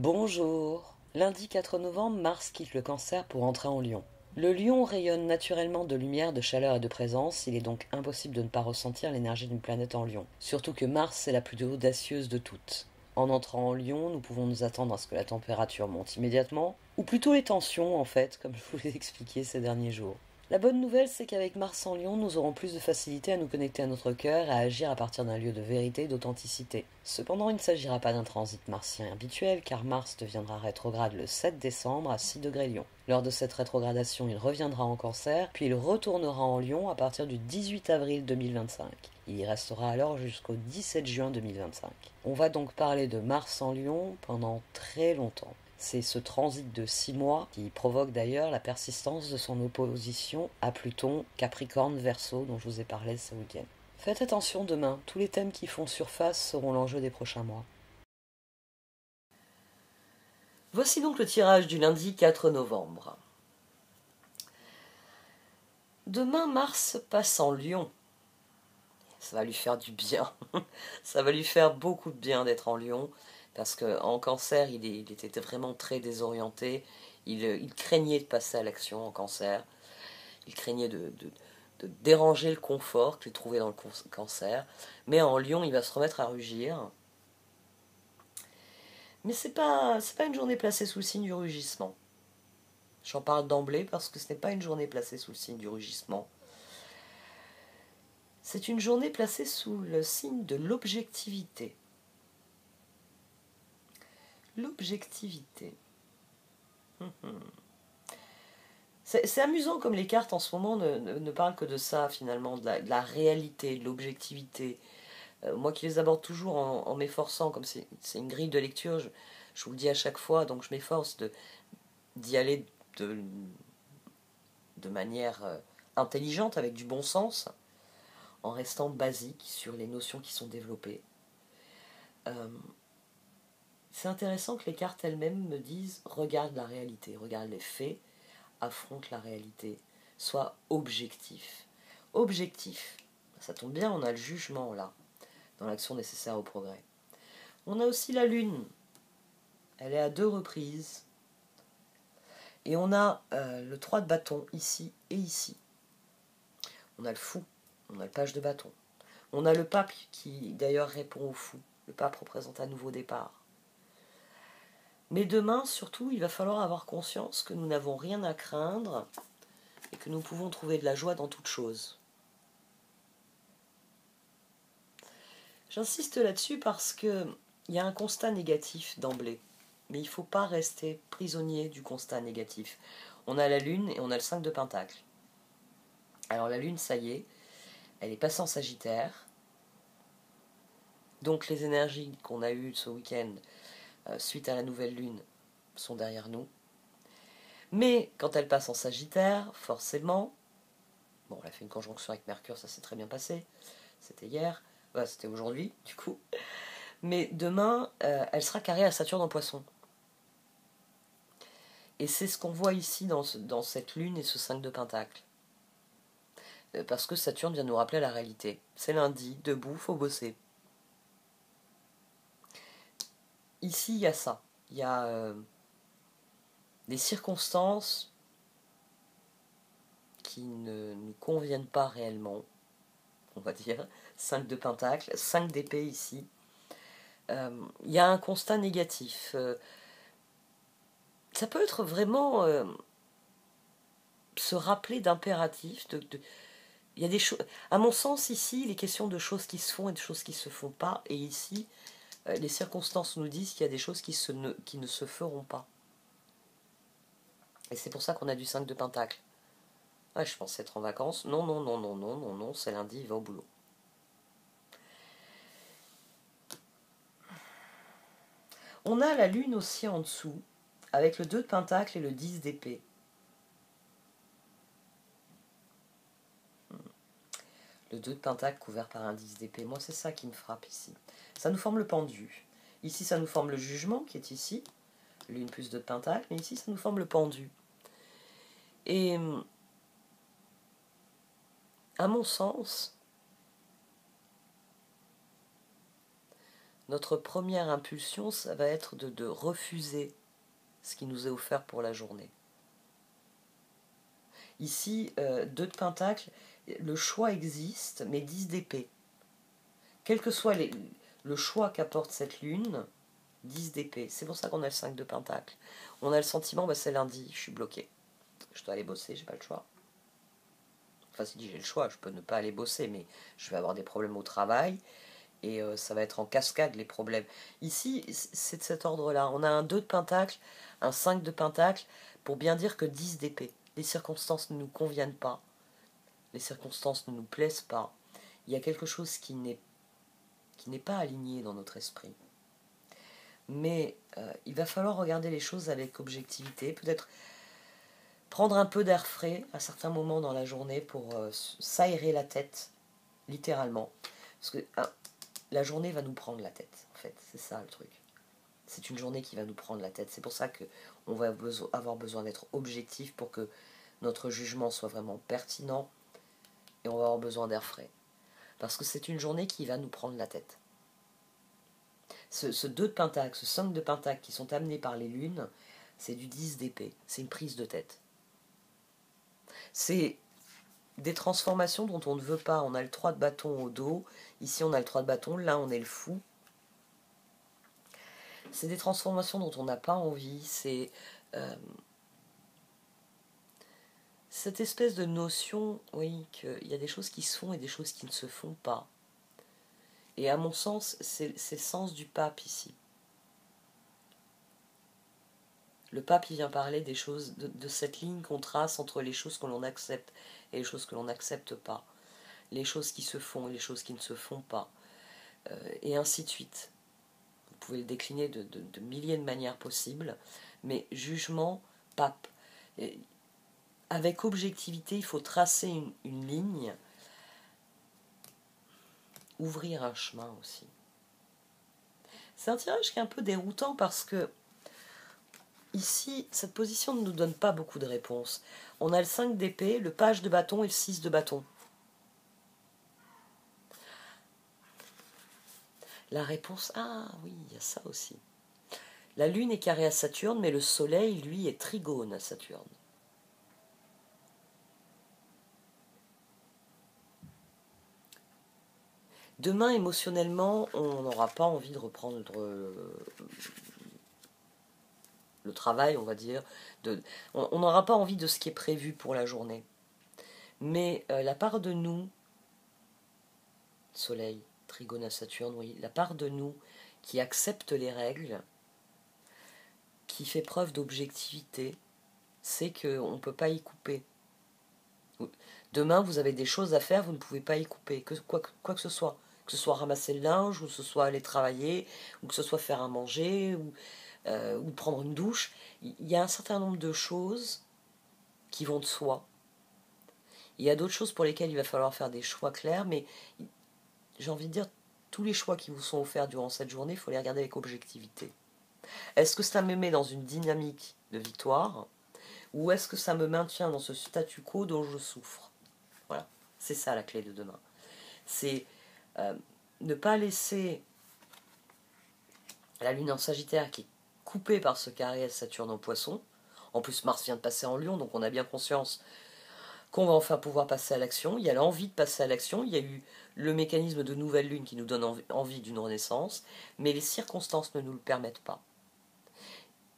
Bonjour. Lundi 4 novembre, Mars quitte le Cancer pour entrer en Lion. Le Lion rayonne naturellement de lumière, de chaleur et de présence, il est donc impossible de ne pas ressentir l'énergie d'une planète en Lion. Surtout que Mars est la plus audacieuse de toutes. En entrant en Lion, nous pouvons nous attendre à ce que la température monte immédiatement, ou plutôt les tensions en fait, comme je vous l'ai expliqué ces derniers jours. La bonne nouvelle, c'est qu'avec Mars en Lion, nous aurons plus de facilité à nous connecter à notre cœur et à agir à partir d'un lieu de vérité et d'authenticité. Cependant, il ne s'agira pas d'un transit martien habituel, car Mars deviendra rétrograde le 7 décembre à 6 degrés Lion. Lors de cette rétrogradation, il reviendra en Cancer, puis il retournera en Lion à partir du 18 avril 2025. Il y restera alors jusqu'au 17 juin 2025. On va donc parler de Mars en Lion pendant très longtemps. C'est ce transit de 6 mois qui provoque d'ailleurs la persistance de son opposition à Pluton, Capricorne, Verseau dont je vous ai parlé ce week-end. Faites attention demain, tous les thèmes qui font surface seront l'enjeu des prochains mois. Voici donc le tirage du lundi 4 novembre. Demain, Mars passe en Lion. Ça va lui faire du bien. Ça va lui faire beaucoup de bien d'être en Lion. Parce qu'en Cancer, il était vraiment très désorienté. Il craignait de passer à l'action en Cancer. Il craignait de déranger le confort qu'il trouvait dans le Cancer. Mais en Lion, il va se remettre à rugir. Mais c'est pas une journée placée sous le signe du rugissement. J'en parle d'emblée parce que ce n'est pas une journée placée sous le signe du rugissement. C'est une journée placée sous le signe de l'objectivité. L'objectivité. C'est amusant comme les cartes en ce moment ne parlent que de ça finalement, de la réalité, de l'objectivité. Moi qui les aborde toujours en m'efforçant, comme c'est une grille de lecture, je vous le dis à chaque fois, donc je m'efforce d'y aller de manière intelligente, avec du bon sens, en restant basique sur les notions qui sont développées. C'est intéressant que les cartes elles-mêmes me disent regarde la réalité, regarde les faits, affronte la réalité, sois objectif. Objectif, ça tombe bien, on a le jugement là, dans l'action nécessaire au progrès. On a aussi la lune, elle est à 2 reprises, et on a le 3 de bâton ici et ici. On a le fou, on a le page de bâton. On a le pape qui d'ailleurs répond au fou. Le pape représente un nouveau départ. Mais demain, surtout, il va falloir avoir conscience que nous n'avons rien à craindre et que nous pouvons trouver de la joie dans toute chose. J'insiste là-dessus parce qu'il y a un constat négatif d'emblée. Mais il ne faut pas rester prisonnier du constat négatif. On a la lune et on a le 5 de pentacle. Alors la lune, ça y est, elle est passée en Sagittaire. Donc les énergies qu'on a eues ce week-end suite à la nouvelle lune sont derrière nous. Mais quand elle passe en Sagittaire, forcément, bon, elle a fait une conjonction avec Mercure, ça s'est très bien passé, c'était hier, c'était aujourd'hui du coup, mais demain, elle sera carrée à Saturne en Poisson. Et c'est ce qu'on voit ici dans cette lune et ce 5 de pentacle. Parce que Saturne vient nous rappeler la réalité. C'est lundi, debout, faut bosser. Ici, il y a ça. Il y a des circonstances qui ne nous conviennent pas réellement, on va dire. 5 de pentacle, 5 d'épée ici. Il y a un constat négatif. Ça peut être vraiment se rappeler d'impératifs. Il y a des choses. À mon sens, ici, il est question de choses qui se font et de choses qui ne se font pas. Et ici, les circonstances nous disent qu'il y a des choses qui ne se feront pas. Et c'est pour ça qu'on a du 5 de pentacle. Ah, je pensais être en vacances. Non, non, non, non, non, non, non, c'est lundi, il va au boulot. On a la lune aussi en dessous, avec le 2 de pentacle et le 10 d'épée. Le 2 de pentacle couvert par un 10 d'épée. Moi, c'est ça qui me frappe ici. Ça nous forme le pendu. Ici, ça nous forme le jugement, qui est ici. Lune plus 2 de pentacle. Mais ici, ça nous forme le pendu. Et, à mon sens, notre première impulsion, ça va être de refuser ce qui nous est offert pour la journée. Ici, 2 de Pentacle, le choix existe, mais 10 d'épée. Quel que soit le choix qu'apporte cette lune, 10 d'épée. C'est pour ça qu'on a le 5 de Pentacle. On a le sentiment, bah, c'est lundi, je suis bloqué. Je dois aller bosser, j'ai pas le choix. Enfin, si j'ai le choix, je peux ne pas aller bosser, mais je vais avoir des problèmes au travail. Et ça va être en cascade les problèmes. Ici, c'est de cet ordre-là. On a un 2 de Pentacle, un 5 de Pentacle, pour bien dire que 10 d'épée. Les circonstances ne nous conviennent pas. Les circonstances ne nous plaisent pas. Il y a quelque chose qui n'est pas aligné dans notre esprit. Mais il va falloir regarder les choses avec objectivité, peut-être prendre un peu d'air frais à certains moments dans la journée pour s'aérer la tête, littéralement. Parce que la journée va nous prendre la tête, en fait, c'est ça le truc. C'est une journée qui va nous prendre la tête. C'est pour ça qu'on va avoir besoin d'être objectif pour que notre jugement soit vraiment pertinent, et on va avoir besoin d'air frais. Parce que c'est une journée qui va nous prendre la tête. Ce 2 de Pentacle, ce 5 de Pentacle qui sont amenés par les lunes, c'est du 10 d'épée. C'est une prise de tête. C'est des transformations dont on ne veut pas. On a le 3 de bâton au dos. Ici, on a le 3 de bâton. Là, on est le fou. C'est des transformations dont on n'a pas envie. C'est cette espèce de notion, oui, qu'il y a des choses qui se font et des choses qui ne se font pas. Et à mon sens, c'est le sens du pape ici. Le pape, il vient parler des choses, de cette ligne qu'on trace entre les choses que l'on accepte et les choses que l'on n'accepte pas. Les choses qui se font et les choses qui ne se font pas. Et ainsi de suite. Vous pouvez le décliner de milliers de manières possibles. Mais jugement, pape. Et avec objectivité, il faut tracer une ligne. Ouvrir un chemin aussi. C'est un tirage qui est un peu déroutant parce que ici, cette position ne nous donne pas beaucoup de réponses. On a le 5 d'épée, le page de bâton et le 6 de bâton. La réponse, ah oui, il y a ça aussi. La Lune est carrée à Saturne, mais le Soleil, lui, est trigone à Saturne. Demain, émotionnellement, on n'aura pas envie de reprendre le travail, on va dire. On n'aura pas envie de ce qui est prévu pour la journée. Mais la part de nous, Soleil, trigone à Saturne, oui, la part de nous qui accepte les règles, qui fait preuve d'objectivité, c'est qu'on ne peut pas y couper. Demain, vous avez des choses à faire, vous ne pouvez pas y couper, quoi que ce soit. Que ce soit ramasser le linge, ou que ce soit aller travailler, ou que ce soit faire à manger, ou prendre une douche. Il y a un certain nombre de choses qui vont de soi. Il y a d'autres choses pour lesquelles il va falloir faire des choix clairs, mais j'ai envie de dire, tous les choix qui vous sont offerts durant cette journée, il faut les regarder avec objectivité. Est-ce que ça me met dans une dynamique de victoire, ou est-ce que ça me maintient dans ce statu quo dont je souffre? Voilà, c'est ça la clé de demain. C'est ne pas laisser la Lune en Sagittaire qui est coupée par ce carré à Saturne en Poisson. En plus, Mars vient de passer en Lion, donc on a bien conscience qu'on va enfin pouvoir passer à l'action. Il y a l'envie de passer à l'action. Il y a eu le mécanisme de nouvelle lune qui nous donne envie d'une renaissance, mais les circonstances ne nous le permettent pas.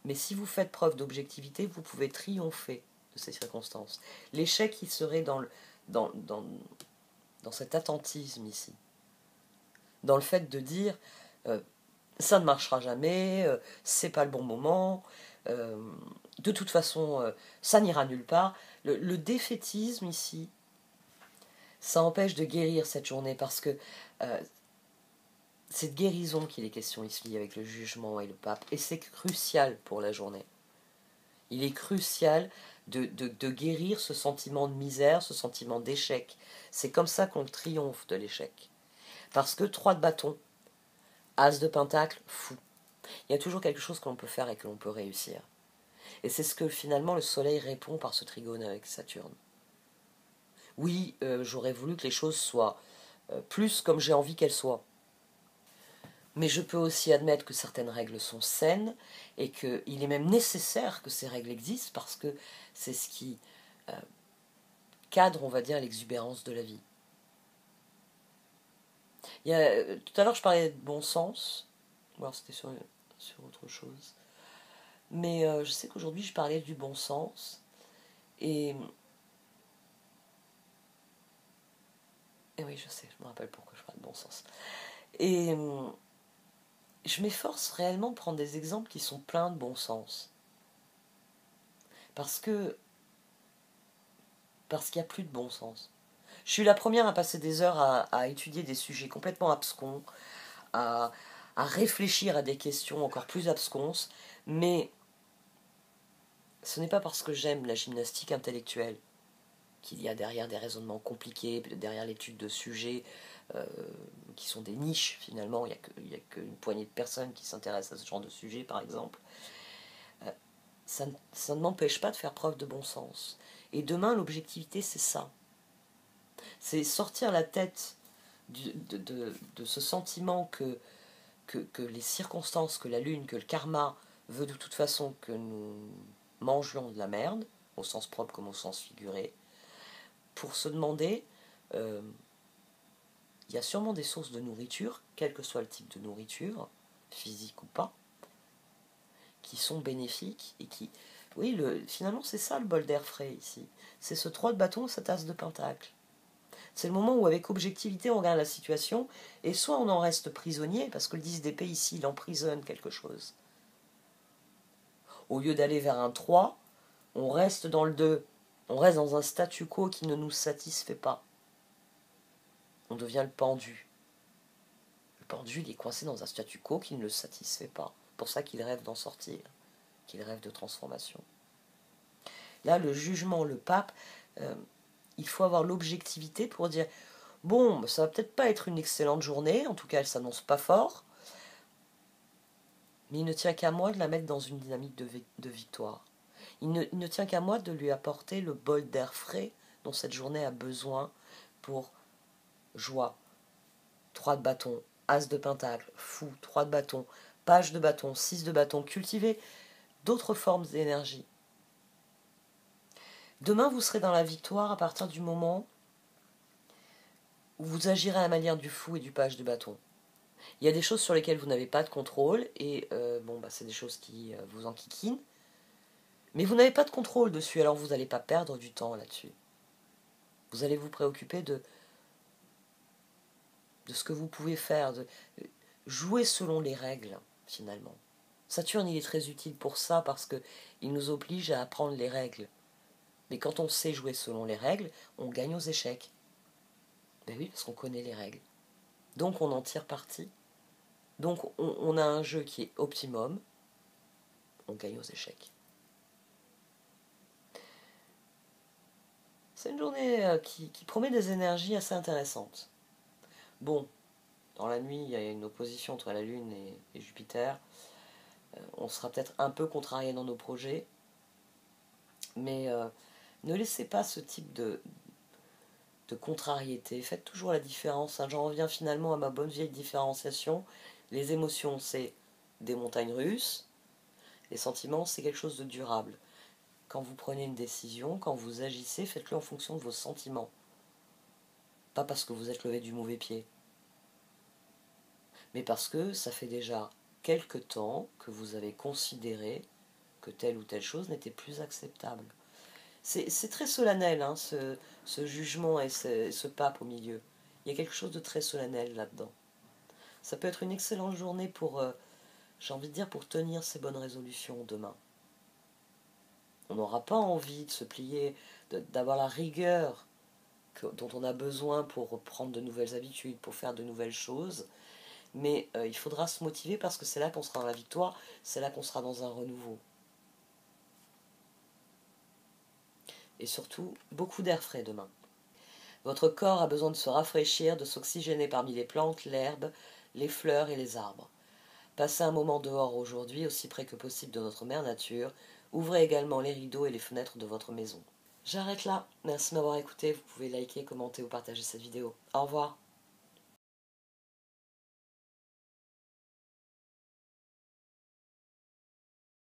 Mais si vous faites preuve d'objectivité, vous pouvez triompher de ces circonstances. L'échec, il serait dans cet attentisme ici. Dans le fait de dire ça ne marchera jamais, c'est pas le bon moment, de toute façon, ça n'ira nulle part. Le défaitisme ici, ça empêche de guérir cette journée parce que c'est de guérison qu'il est question ici avec le jugement et le pape. Et c'est crucial pour la journée. Il est crucial de guérir ce sentiment de misère, ce sentiment d'échec. C'est comme ça qu'on triomphe de l'échec. Parce que 3 de bâton, As de pentacle, fou. Il y a toujours quelque chose que l'on peut faire et que l'on peut réussir. Et c'est ce que finalement le soleil répond par ce trigone avec Saturne. Oui, j'aurais voulu que les choses soient plus comme j'ai envie qu'elles soient. Mais je peux aussi admettre que certaines règles sont saines et qu'il est même nécessaire que ces règles existent parce que c'est ce qui cadre, on va dire, l'exubérance de la vie. Tout à l'heure, je parlais de bon sens. Alors, c'était sur autre chose. Mais je sais qu'aujourd'hui, je parlais du bon sens. Et oui, je sais, je me rappelle pourquoi je parle de bon sens. Et je m'efforce réellement de prendre des exemples qui sont pleins de bon sens. Parce qu'il n'y a plus de bon sens. Je suis la première à passer des heures à étudier des sujets complètement abscons, à réfléchir à des questions encore plus absconses, mais ce n'est pas parce que j'aime la gymnastique intellectuelle qu'il y a derrière des raisonnements compliqués, derrière l'étude de sujets qui sont des niches finalement, il n'y a qu'une poignée de personnes qui s'intéressent à ce genre de sujet par exemple. Ça ne m'empêche pas de faire preuve de bon sens. Et demain, l'objectivité, c'est ça. C'est sortir la tête de ce sentiment que les circonstances, que la lune, que le karma veut de toute façon que nous mangions de la merde, au sens propre comme au sens figuré, pour se demander, il y a sûrement des sources de nourriture, quel que soit le type de nourriture, physique ou pas, qui sont bénéfiques et qui... Oui, finalement c'est ça le bol d'air frais ici. C'est ce 3 de bâton, cette tasse de pentacle. C'est le moment où avec objectivité on regarde la situation et soit on en reste prisonnier, parce que le 10 d'épée ici il emprisonne quelque chose. Au lieu d'aller vers un 3, on reste dans le 2. On reste dans un statu quo qui ne nous satisfait pas. On devient le pendu. Le pendu il est coincé dans un statu quo qui ne le satisfait pas. C'est pour ça qu'il rêve d'en sortir, qu'il rêve de transformation. Là, le jugement, le pape, il faut avoir l'objectivité pour dire bon, ça va peut-être pas être une excellente journée, en tout cas elle s'annonce pas fort, mais il ne tient qu'à moi de la mettre dans une dynamique de victoire. Il ne tient qu'à moi de lui apporter le bol d'air frais dont cette journée a besoin pour joie. 3 de bâton, as de pentacle, fou, 3 de bâton, page de bâton, 6 de bâton, cultiver d'autres formes d'énergie. Demain, vous serez dans la victoire à partir du moment où vous agirez à la manière du fou et du page de bâton. Il y a des choses sur lesquelles vous n'avez pas de contrôle, et c'est des choses qui vous enquiquinent, mais vous n'avez pas de contrôle dessus, alors vous n'allez pas perdre du temps là-dessus. Vous allez vous préoccuper de ce que vous pouvez faire, de jouer selon les règles, finalement. Saturne, il est très utile pour ça, parce qu'il nous oblige à apprendre les règles. Mais quand on sait jouer selon les règles, on gagne aux échecs. Ben oui, parce qu'on connaît les règles. Donc on en tire parti. Donc on a un jeu qui est optimum. On gagne aux échecs. C'est une journée qui promet des énergies assez intéressantes. Bon, dans la nuit, il y a une opposition entre la Lune et Jupiter. On sera peut-être un peu contrarié dans nos projets. Mais ne laissez pas ce type de contrariété. Faites toujours la différence. J'en reviens finalement à ma bonne vieille différenciation. Les émotions, c'est des montagnes russes. Les sentiments, c'est quelque chose de durable. Quand vous prenez une décision, quand vous agissez, faites-le en fonction de vos sentiments. Pas parce que vous êtes levé du mauvais pied. Mais parce que ça fait déjà quelque temps que vous avez considéré que telle ou telle chose n'était plus acceptable. C'est très solennel, hein, ce jugement et ce pape au milieu. Il y a quelque chose de très solennel là-dedans. Ça peut être une excellente journée pour, j'ai envie de dire, pour tenir ses bonnes résolutions demain. On n'aura pas envie de se plier, d'avoir la rigueur dont on a besoin pour prendre de nouvelles habitudes, pour faire de nouvelles choses. Mais il faudra se motiver parce que c'est là qu'on sera dans la victoire, c'est là qu'on sera dans un renouveau. Et surtout, beaucoup d'air frais demain. Votre corps a besoin de se rafraîchir, de s'oxygéner parmi les plantes, l'herbe, les fleurs et les arbres. Passez un moment dehors aujourd'hui, aussi près que possible de notre mère nature. Ouvrez également les rideaux et les fenêtres de votre maison. J'arrête là. Merci de m'avoir écouté. Vous pouvez liker, commenter ou partager cette vidéo. Au revoir.